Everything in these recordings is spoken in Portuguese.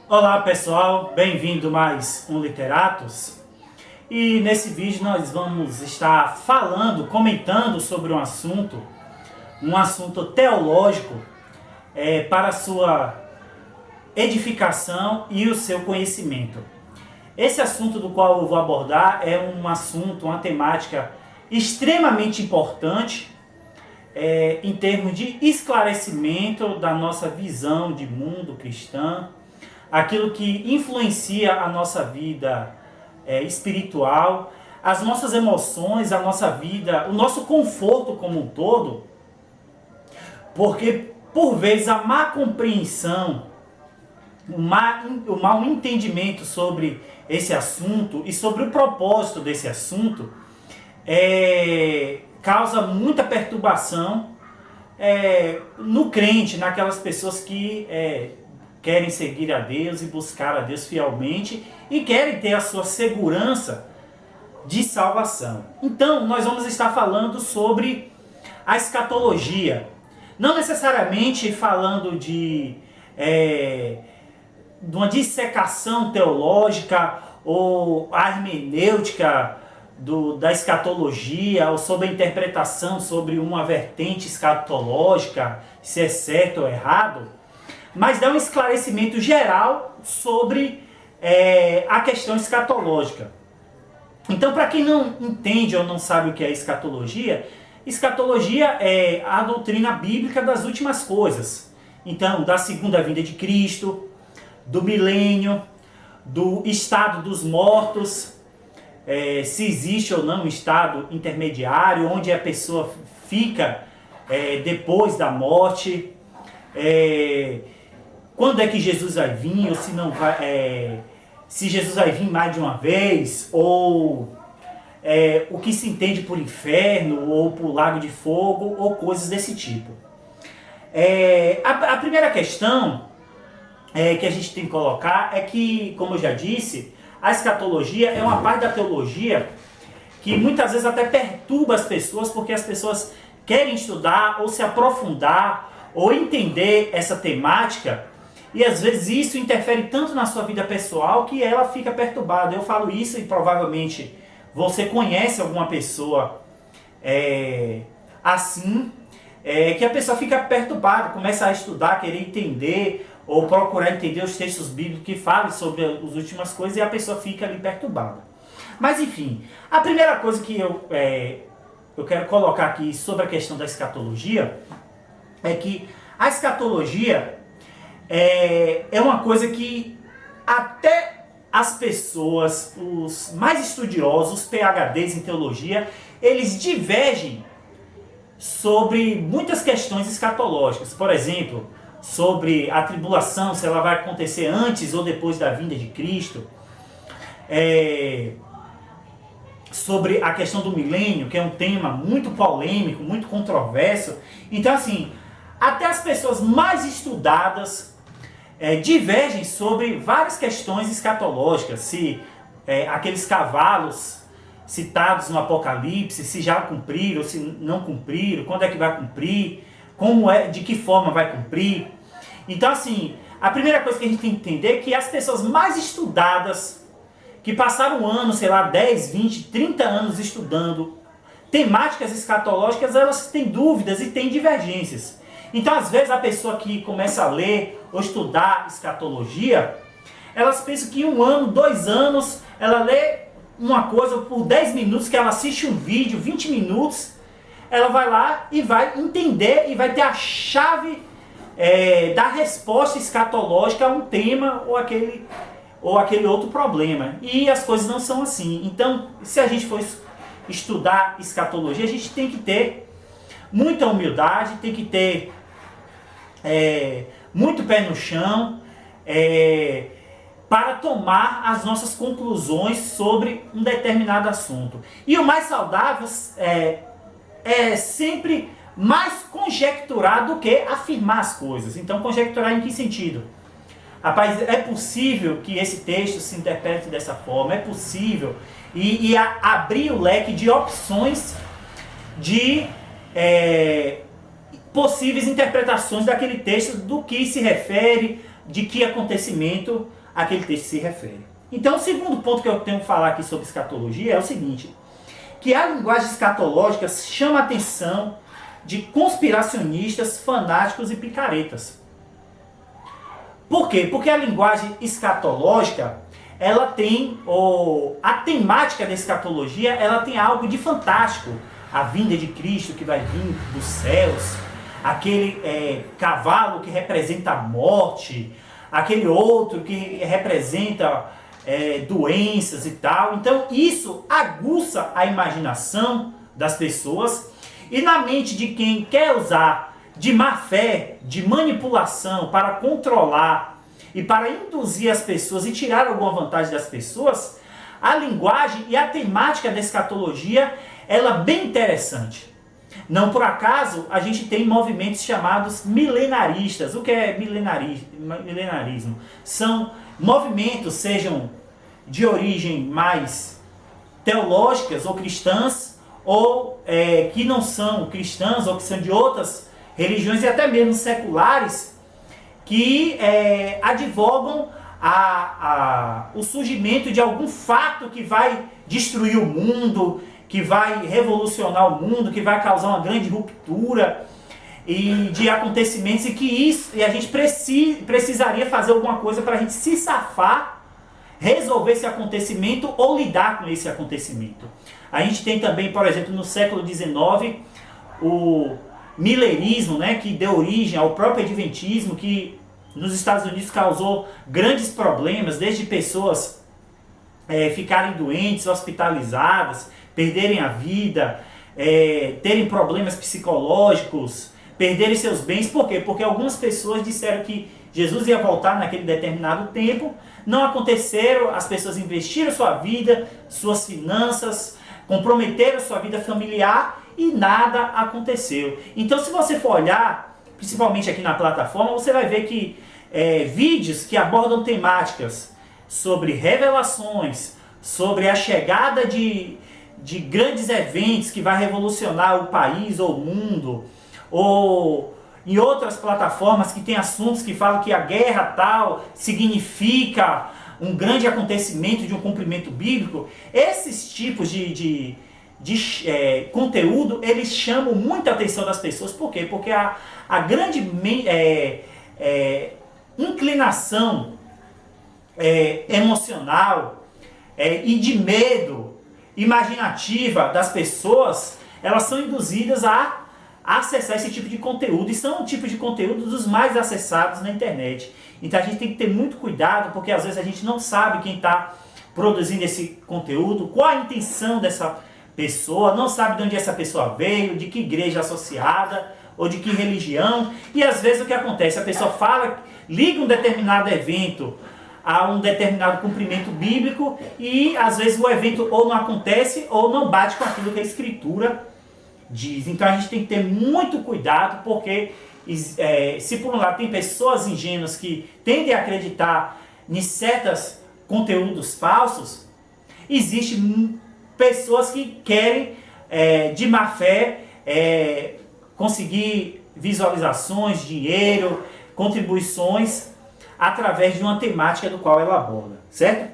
Olá pessoal, bem-vindo mais um Literatos. E nesse vídeo nós vamos estar comentando sobre um assunto teológico para a sua edificação e o seu conhecimento. Esse assunto do qual eu vou abordar é uma temática extremamente importante em termos de esclarecimento da nossa visão de mundo cristã, aquilo que influencia a nossa vida espiritual, as nossas emoções, a nossa vida, o nosso conforto como um todo, porque por vezes a má compreensão, o mau entendimento sobre esse assunto e sobre o propósito desse assunto causa muita perturbação no crente, naquelas pessoas que querem seguir a Deus e buscar a Deus fielmente e querem ter a sua segurança de salvação. Então, nós vamos estar falando sobre a escatologia. Não necessariamente falando de uma dissecação teológica ou a hermenêutica da escatologia, ou sobre a interpretação sobre uma vertente escatológica, se é certo ou errado, mas dá um esclarecimento geral sobre a questão escatológica. Então, para quem não entende ou não sabe o que é escatologia, escatologia é a doutrina bíblica das últimas coisas. Então, da segunda vinda de Cristo, do milênio, do estado dos mortos, se existe ou não um estado intermediário, onde a pessoa fica depois da morte, quando é que Jesus vai vir, ou se não vai, se Jesus vai vir mais de uma vez, ou o que se entende por inferno, ou por lago de fogo, ou coisas desse tipo. A primeira questão que a gente tem que colocar é que, como eu já disse, a escatologia é uma parte da teologia que muitas vezes até perturba as pessoas, porque as pessoas querem estudar, ou se aprofundar, ou entender essa temática, e às vezes isso interfere tanto na sua vida pessoal que ela fica perturbada. Eu falo isso e provavelmente você conhece alguma pessoa assim, que a pessoa fica perturbada, começa a estudar, querer entender, ou procurar entender os textos bíblicos que falam sobre as últimas coisas, e a pessoa fica ali perturbada. Mas enfim, a primeira coisa que eu quero colocar aqui sobre a questão da escatologia é que a escatologia é uma coisa que até as pessoas, os mais estudiosos, os PhDs em teologia, eles divergem sobre muitas questões escatológicas. Por exemplo, sobre a tribulação, se ela vai acontecer antes ou depois da vinda de Cristo, sobre a questão do milênio, que é um tema muito polêmico, muito controverso. Então, assim, até as pessoas mais estudadas divergem sobre várias questões escatológicas, se aqueles cavalos citados no Apocalipse, se já cumpriram, se não cumpriram, quando é que vai cumprir, de que forma vai cumprir. Então, assim, a primeira coisa que a gente tem que entender é que as pessoas mais estudadas, que passaram anos, 10, 20, 30 anos estudando temáticas escatológicas, elas têm dúvidas e têm divergências. Então, às vezes, a pessoa que começa a ler ou estudar escatologia, elas pensam que 1 ano, 2 anos, ela lê uma coisa por 10 minutos, que ela assiste um vídeo, 20 minutos, ela vai lá e vai entender e vai ter a chave da resposta escatológica a um tema ou aquele outro problema. E as coisas não são assim. Então, se a gente for estudar escatologia, a gente tem que ter muita humildade, tem que ter muito pé no chão, para tomar as nossas conclusões sobre um determinado assunto. E o mais saudável é sempre mais conjecturar do que afirmar as coisas. Então, conjecturar em que sentido? Rapaz, é possível que esse texto se interprete dessa forma, é possível, e abrir o leque de opções de possíveis interpretações daquele texto, do que se refere, de que acontecimento aquele texto se refere. Então, o segundo ponto que eu tenho que falar aqui sobre escatologia é o seguinte, que a linguagem escatológica chama a atenção de conspiracionistas, fanáticos e picaretas. Por quê? Porque a linguagem escatológica, ela tem, a temática da escatologia, ela tem algo de fantástico. A vinda de Cristo que vai vir dos céus, aquele cavalo que representa a morte, aquele outro que representa doenças e tal. Então isso aguça a imaginação das pessoas e na mente de quem quer usar de má fé, de manipulação para controlar e para induzir as pessoas e tirar alguma vantagem das pessoas, a linguagem e a temática da escatologia ela é bem interessante. Não por acaso a gente tem movimentos chamados milenaristas. O que é milenarismo? São movimentos, sejam de origem mais teológicas ou cristãs, ou que não são cristãs, ou que são de outras religiões e até mesmo seculares, que advogam o surgimento de algum fato que vai destruir o mundo, que vai revolucionar o mundo, que vai causar uma grande ruptura e de acontecimentos e a gente precisaria fazer alguma coisa para a gente se safar, resolver esse acontecimento ou lidar com esse acontecimento. A gente tem também, por exemplo, no século XIX, o milerismo, né, que deu origem ao próprio adventismo, que nos Estados Unidos causou grandes problemas, desde pessoas ficarem doentes, hospitalizadas, perderem a vida, terem problemas psicológicos, perderem seus bens. Por quê? Porque algumas pessoas disseram que Jesus ia voltar naquele determinado tempo, não aconteceram, as pessoas investiram sua vida, suas finanças, comprometeram sua vida familiar e nada aconteceu. Então, se você for olhar, principalmente aqui na plataforma, você vai ver que vídeos que abordam temáticas sobre revelações, sobre a chegada de grandes eventos que vai revolucionar o país ou o mundo, ou em outras plataformas que tem assuntos que falam que a guerra tal significa um grande acontecimento de um cumprimento bíblico, esses tipos de conteúdo, eles chamam muita atenção das pessoas. Por quê? Porque a grande inclinação emocional e de medo imaginativa das pessoas, elas são induzidas a acessar esse tipo de conteúdo, e são um tipo de conteúdo dos mais acessados na internet. Então a gente tem que ter muito cuidado, porque às vezes a gente não sabe quem está produzindo esse conteúdo, qual a intenção dessa pessoa, não sabe de onde essa pessoa veio, de que igreja associada, ou de que religião, e às vezes o que acontece, a pessoa fala, liga um determinado evento a um determinado cumprimento bíblico, e às vezes o evento ou não acontece, ou não bate com aquilo que a Escritura diz. Então a gente tem que ter muito cuidado, porque se por um lado tem pessoas ingênuas que tendem a acreditar em certos conteúdos falsos, existem pessoas que querem de má fé conseguir visualizações, dinheiro, contribuições através de uma temática do qual ela aborda, certo?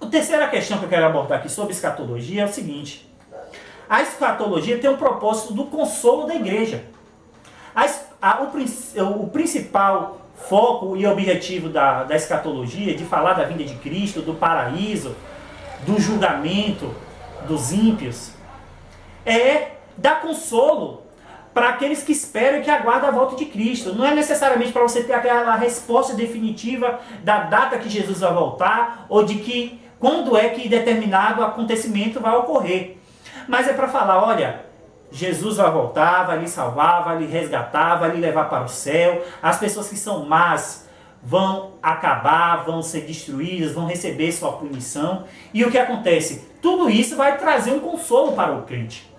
A terceira questão que eu quero abordar aqui sobre escatologia é o seguinte: a escatologia tem um propósito do consolo da igreja. O principal foco e objetivo da escatologia, de falar da vinda de Cristo, do paraíso, do julgamento dos ímpios, é dar consolo para aqueles que esperam e que aguardam a volta de Cristo. Não é necessariamente para você ter aquela resposta definitiva da data que Jesus vai voltar, ou de que quando é que determinado acontecimento vai ocorrer. Mas é para falar, olha, Jesus vai voltar, vai lhe salvar, vai lhe resgatar, vai lhe levar para o céu. As pessoas que são más vão acabar, vão ser destruídas, vão receber sua punição. E o que acontece? Tudo isso vai trazer um consolo para o crente.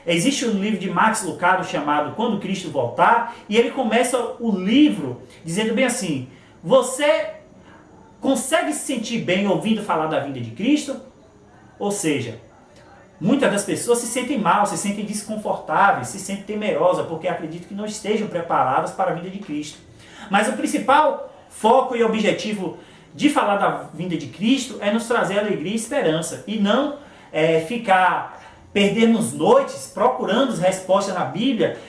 Existe um livro de Max Lucado chamado Quando Cristo Voltar, e ele começa o livro dizendo bem assim: você consegue se sentir bem ouvindo falar da vinda de Cristo? Ou seja, muitas das pessoas se sentem mal, se sentem desconfortáveis, se sentem temerosas, porque acreditam que não estejam preparadas para a vinda de Cristo. Mas o principal foco e objetivo de falar da vinda de Cristo é nos trazer alegria e esperança, e não perdermos noites procurando as respostas na Bíblia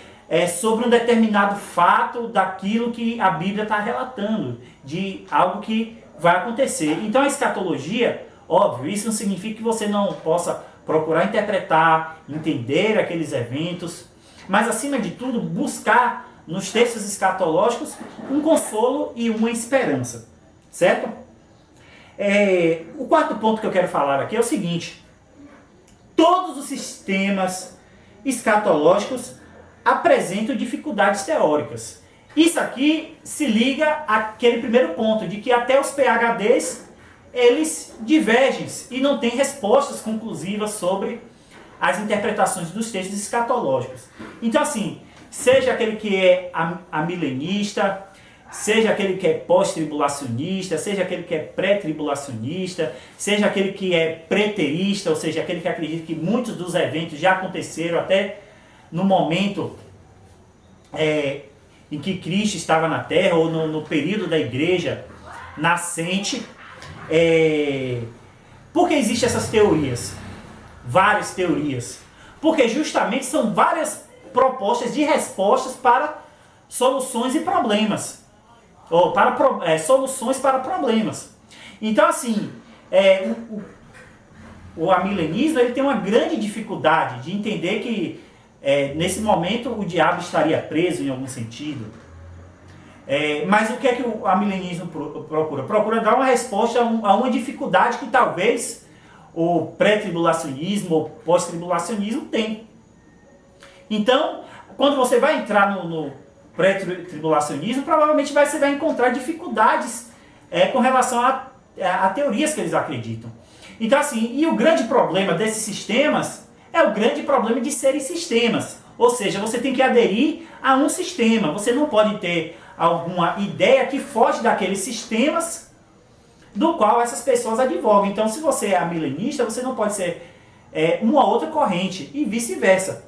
sobre um determinado fato daquilo que a Bíblia está relatando, de algo que vai acontecer. Então a escatologia, óbvio, isso não significa que você não possa procurar interpretar, entender aqueles eventos, mas acima de tudo buscar nos textos escatológicos um consolo e uma esperança, certo? O quarto ponto que eu quero falar aqui é o seguinte: todos os sistemas escatológicos apresentam dificuldades teóricas. Isso aqui se liga àquele primeiro ponto, de que até os PhDs, eles divergem e não têm respostas conclusivas sobre as interpretações dos textos escatológicos. Então assim, seja aquele que é amilenista, seja aquele que é pós-tribulacionista, seja aquele que é pré-tribulacionista, seja aquele que é preterista, ou seja, aquele que acredita que muitos dos eventos já aconteceram até no momento em que Cristo estava na Terra, ou no período da igreja nascente. Por que existem essas teorias? Várias teorias. Porque justamente são várias propostas de respostas para soluções e problemas. Ou para soluções para problemas. Então assim, o amilenismo ele tem uma grande dificuldade de entender que nesse momento o diabo estaria preso em algum sentido. Mas o que é que o amilenismo procura? Procura dar uma resposta a uma dificuldade que talvez o pré-tribulacionismo ou pós-tribulacionismo tem. Então, quando você vai entrar no pré-tribulacionismo, provavelmente você vai encontrar dificuldades com relação a teorias que eles acreditam. Então assim, e o grande problema desses sistemas é o grande problema de serem sistemas. Ou seja, você tem que aderir a um sistema. Você não pode ter alguma ideia que foge daqueles sistemas do qual essas pessoas advogam. Então, se você é amilenista, você não pode ser uma outra corrente e vice-versa.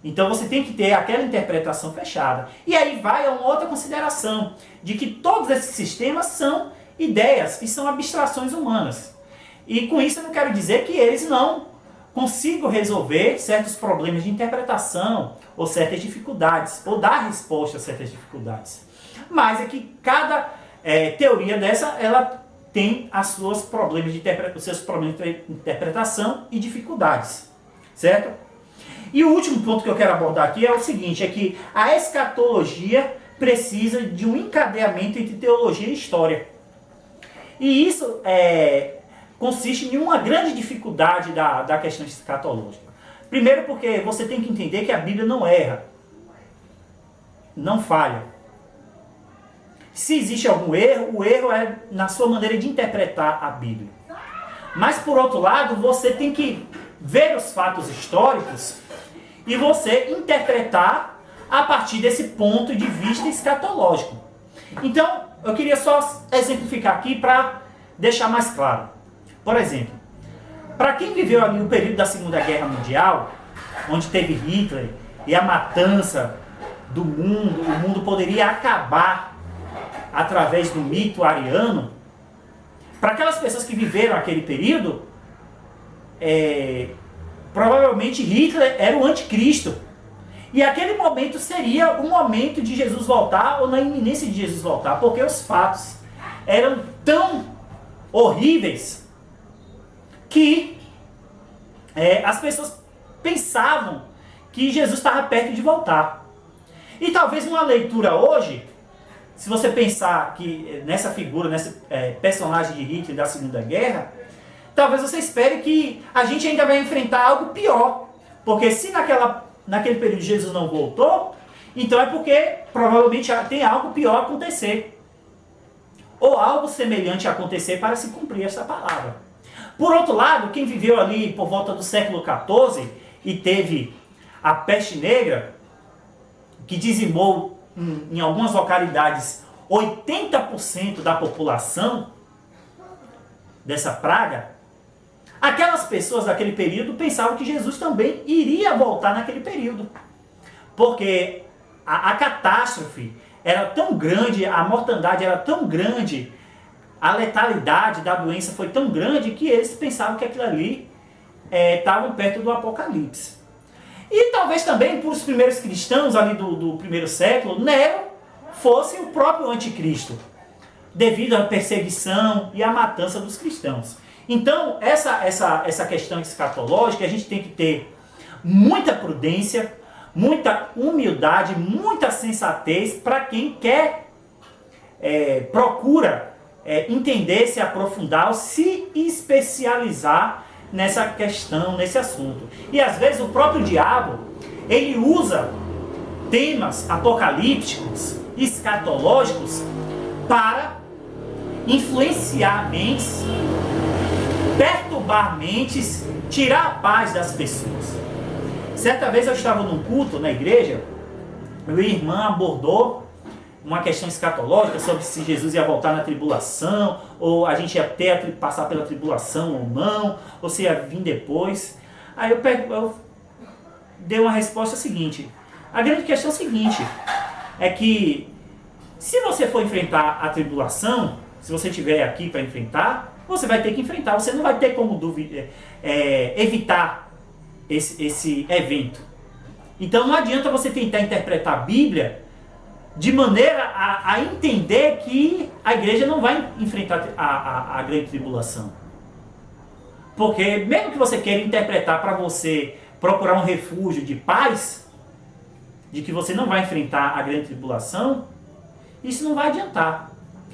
Então, você tem que ter aquela interpretação fechada. E aí vai a uma outra consideração, de que todos esses sistemas são ideias e são abstrações humanas. E com isso eu não quero dizer que eles não consigam resolver certos problemas de interpretação ou certas dificuldades, ou dar resposta a certas dificuldades. Mas é que cada teoria dessa, ela tem os seus problemas de interpretação e dificuldades, certo? E o último ponto que eu quero abordar aqui é o seguinte, é que a escatologia precisa de um encadeamento entre teologia e história. E isso consiste em uma grande dificuldade da questão escatológica. Primeiro porque você tem que entender que a Bíblia não erra, não falha. Se existe algum erro, o erro é na sua maneira de interpretar a Bíblia. Mas por outro lado, você tem que ver os fatos históricos e você interpretar a partir desse ponto de vista escatológico. Então, eu queria só exemplificar aqui para deixar mais claro. Por exemplo, para quem viveu ali o período da Segunda Guerra Mundial, onde teve Hitler e a matança do mundo, o mundo poderia acabar através do mito ariano, para aquelas pessoas que viveram aquele período, provavelmente Hitler era o anticristo. E aquele momento seria o momento de Jesus voltar, ou na iminência de Jesus voltar, porque os fatos eram tão horríveis que as pessoas pensavam que Jesus estava perto de voltar. E talvez uma leitura hoje, se você pensar que nessa figura, nesse personagem de Hitler da Segunda Guerra, talvez você espere que a gente ainda vai enfrentar algo pior. Porque se naquele período Jesus não voltou, então é porque provavelmente tem algo pior a acontecer. Ou algo semelhante a acontecer para se cumprir essa palavra. Por outro lado, quem viveu ali por volta do século XIV e teve a peste negra, que dizimou em algumas localidades 80% da população dessa praga, aquelas pessoas daquele período pensavam que Jesus também iria voltar naquele período. Porque a catástrofe, era tão grande, a mortandade era tão grande, a letalidade da doença foi tão grande que eles pensavam que aquilo ali estavam perto do Apocalipse. E talvez também para os primeiros cristãos ali do primeiro século, Nero fosse o próprio anticristo, devido à perseguição e à matança dos cristãos. Então, essa questão escatológica, a gente tem que ter muita prudência, muita humildade, muita sensatez para quem quer, procura entender, se aprofundar, se especializar nessa questão, nesse assunto. E às vezes o próprio diabo, ele usa temas apocalípticos, escatológicos, para influenciar mentes, perturbar mentes, tirar a paz das pessoas. Certa vez eu estava num culto na igreja, minha irmã abordou uma questão escatológica sobre se Jesus ia voltar na tribulação, ou a gente ia passar pela tribulação ou não, ou se ia vir depois. Aí eu dei uma resposta seguinte: a grande questão é o seguinte, é que se você for enfrentar a tribulação, se você estiver aqui para enfrentar, você vai ter que enfrentar, você não vai ter como evitar esse evento. Então não adianta você tentar interpretar a Bíblia de maneira a entender que a igreja não vai enfrentar a grande tribulação. Porque mesmo que você queira interpretar para você procurar um refúgio de paz, de que você não vai enfrentar a grande tribulação, isso não vai adiantar.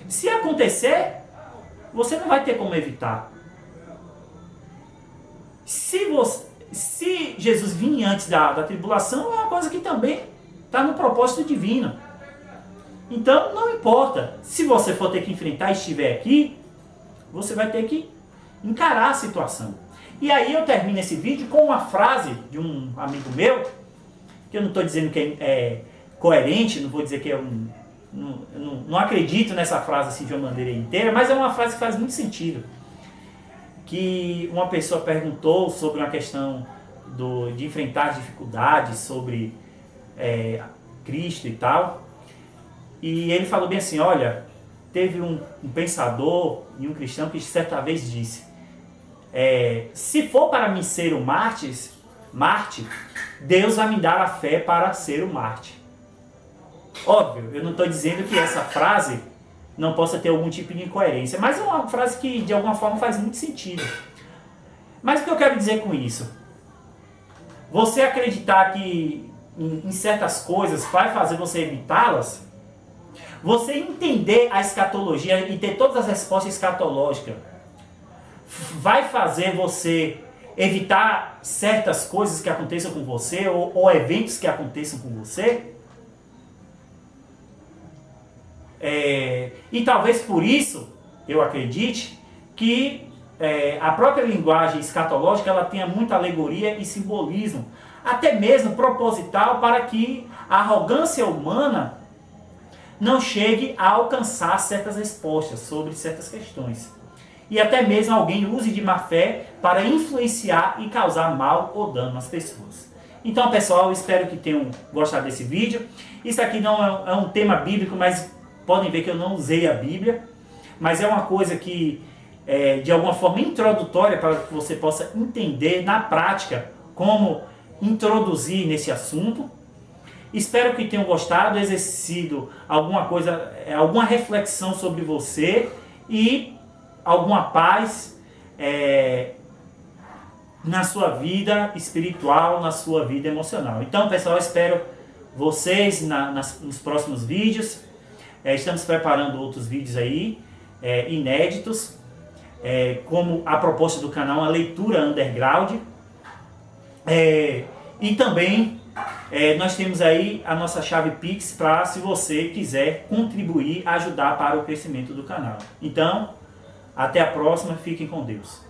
Se acontecer, você não vai ter como evitar. Se Jesus vir antes da tribulação, é uma coisa que também está no propósito divino. Então, não importa. Se você for ter que enfrentar e estiver aqui, você vai ter que encarar a situação. E aí eu termino esse vídeo com uma frase de um amigo meu, que eu não estou dizendo que é coerente, não vou dizer que não acredito nessa frase assim de uma maneira inteira, mas é uma frase que faz muito sentido. Que uma pessoa perguntou sobre uma questão de enfrentar as dificuldades, sobre Cristo e tal. E ele falou bem assim: olha, teve um pensador e um cristão que certa vez disse, se for para mim ser um Marte, Deus vai me dar a fé para ser um Marte. Óbvio, eu não estou dizendo que essa frase não possa ter algum tipo de incoerência, mas é uma frase que de alguma forma faz muito sentido. Mas o que eu quero dizer com isso? Você acreditar que em certas coisas vai fazer você evitá-las, você entender a escatologia e ter todas as respostas escatológicas, vai fazer você evitar certas coisas que aconteçam com você, ou eventos que aconteçam com você? E talvez por isso, eu acredite, que a própria linguagem escatológica ela tenha muita alegoria e simbolismo, até mesmo proposital, para que a arrogância humana não chegue a alcançar certas respostas sobre certas questões. E até mesmo alguém use de má fé para influenciar e causar mal ou dano às pessoas. Então, pessoal, eu espero que tenham gostado desse vídeo. Isso aqui não é um tema bíblico, mas podem ver que eu não usei a Bíblia. Mas é uma coisa que, de alguma forma, introdutória para que você possa entender na prática como introduzir nesse assunto. Espero que tenham gostado, exercido alguma coisa, alguma reflexão sobre você e alguma paz na sua vida espiritual, na sua vida emocional. Então, pessoal, espero vocês nos próximos vídeos. Estamos preparando outros vídeos aí, inéditos, como a proposta do canal, a leitura underground. E também nós temos aí a nossa chave Pix para, se você quiser contribuir, ajudar para o crescimento do canal. Então, até a próxima, fiquem com Deus.